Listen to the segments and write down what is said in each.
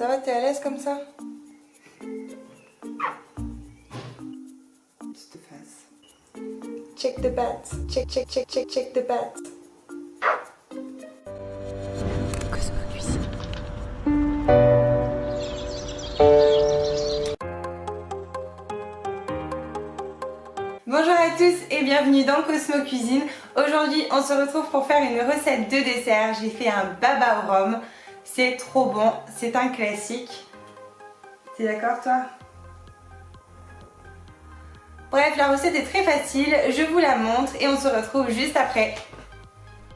Ça va, t'es à l'aise comme ça? Just the face. Check the bats. Check the bats. Cosmo Cuisine. Bonjour à tous et bienvenue dans Cosmo Cuisine. Aujourd'hui, on se retrouve pour faire une recette de dessert. J'ai fait un baba au rhum. C'est trop bon, c'est un classique. T'es d'accord toi? Bref, la recette est très facile, je vous la montre et on se retrouve juste après.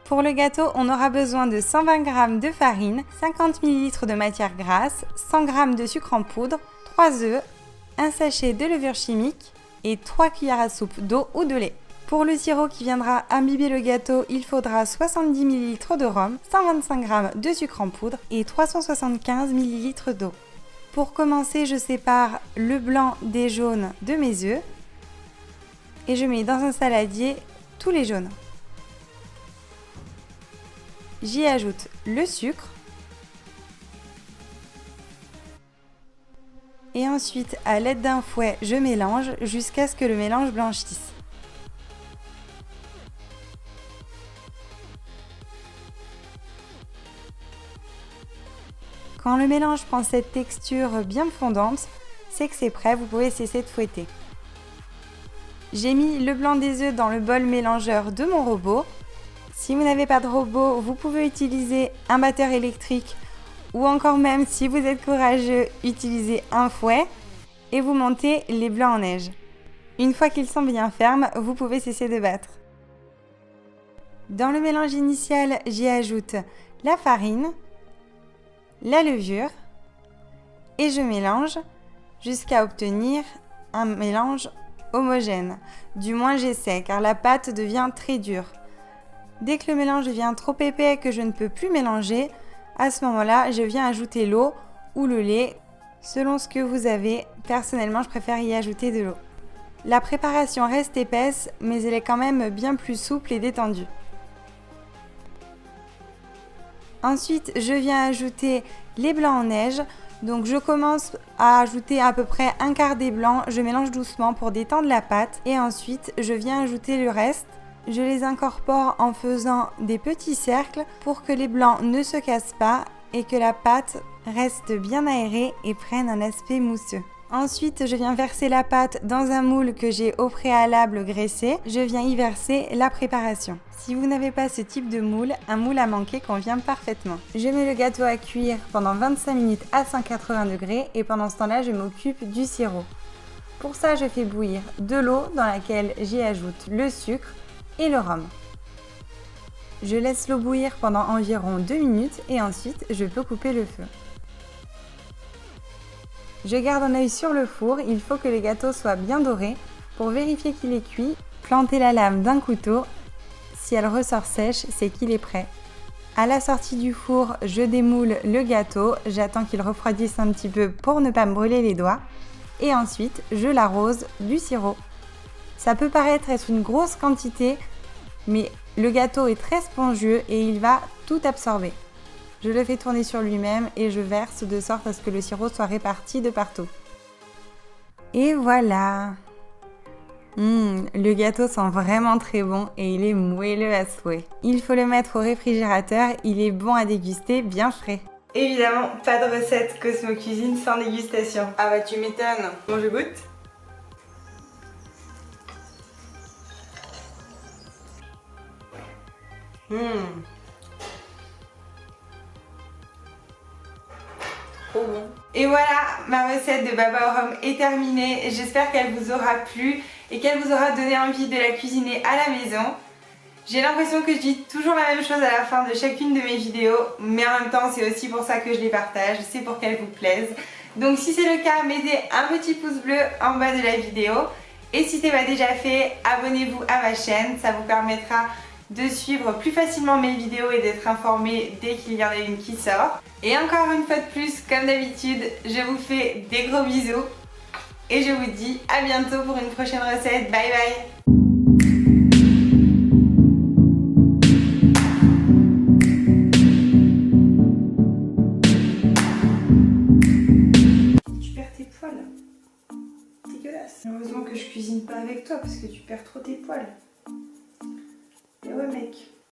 Pour le gâteau, on aura besoin de 120 g de farine, 50 ml de matière grasse, 100 g de sucre en poudre, 3 œufs, un sachet de levure chimique et 3 cuillères à soupe d'eau ou de lait. Pour le sirop qui viendra imbiber le gâteau, il faudra 70 ml de rhum, 125 g de sucre en poudre et 375 ml d'eau. Pour commencer, je sépare le blanc des jaunes de mes œufs et je mets dans un saladier tous les jaunes. J'y ajoute le sucre et ensuite, à l'aide d'un fouet, je mélange jusqu'à ce que le mélange blanchisse. Quand le mélange prend cette texture bien fondante, c'est que c'est prêt, vous pouvez cesser de fouetter. J'ai mis le blanc des œufs dans le bol mélangeur de mon robot. Si vous n'avez pas de robot, vous pouvez utiliser un batteur électrique ou encore même, si vous êtes courageux, utiliser un fouet et vous montez les blancs en neige. Une fois qu'ils sont bien fermes, vous pouvez cesser de battre. Dans le mélange initial, j'y ajoute la farine, la levure et je mélange jusqu'à obtenir un mélange homogène. Du moins j'essaie car la pâte devient très dure. Dès que le mélange devient trop épais et que je ne peux plus mélanger, à ce moment-là, je viens ajouter l'eau ou le lait selon ce que vous avez. Personnellement, je préfère y ajouter de l'eau. La préparation reste épaisse, mais elle est quand même bien plus souple et détendue. Ensuite, je viens ajouter les blancs en neige. Donc je commence à ajouter à peu près un quart des blancs, je mélange doucement pour détendre la pâte et ensuite je viens ajouter le reste. Je les incorpore en faisant des petits cercles pour que les blancs ne se cassent pas et que la pâte reste bien aérée et prenne un aspect mousseux. Ensuite, je viens verser la pâte dans un moule que j'ai au préalable graissé. Je viens y verser la préparation. Si vous n'avez pas ce type de moule, un moule à manquer convient parfaitement. Je mets le gâteau à cuire pendant 25 minutes à 180 degrés et pendant ce temps-là, je m'occupe du sirop. Pour ça, je fais bouillir de l'eau dans laquelle j'y ajoute le sucre et le rhum. Je laisse l'eau bouillir pendant environ 2 minutes et ensuite, je peux couper le feu. Je garde un œil sur le four, il faut que les gâteaux soient bien dorés. Pour vérifier qu'il est cuit, plantez la lame d'un couteau. Si elle ressort sèche, c'est qu'il est prêt. À la sortie du four, je démoule le gâteau. J'attends qu'il refroidisse un petit peu pour ne pas me brûler les doigts. Et ensuite, je l'arrose du sirop. Ça peut paraître être une grosse quantité, mais le gâteau est très spongieux et il va tout absorber. Je le fais tourner sur lui-même et je verse de sorte à ce que le sirop soit réparti de partout. Et voilà! Le gâteau sent vraiment très bon et il est moelleux à souhait. Il faut le mettre au réfrigérateur, il est bon à déguster, bien frais. Évidemment, pas de recette Cosmo Cuisine sans dégustation. Ah bah tu m'étonnes. Bon, je goûte. Trop bon. Et voilà, ma recette de baba au rhum est terminée. J'espère qu'elle vous aura plu et qu'elle vous aura donné envie de la cuisiner à la maison. J'ai l'impression que je dis toujours la même chose à la fin de chacune de mes vidéos, mais en même temps c'est aussi pour ça que je les partage, c'est pour qu'elles vous plaisent. Donc si c'est le cas, mettez un petit pouce bleu en bas de la vidéo. Et si ce n'est pas déjà fait, abonnez-vous à ma chaîne, ça vous permettra de suivre plus facilement mes vidéos et d'être informé dès qu'il y en a une qui sort. Et encore une fois de plus, comme d'habitude, je vous fais des gros bisous et je vous dis à bientôt pour une prochaine recette. Bye bye! dégueulasse. Heureusement que je cuisine pas avec toi parce que tu perds trop tes poils.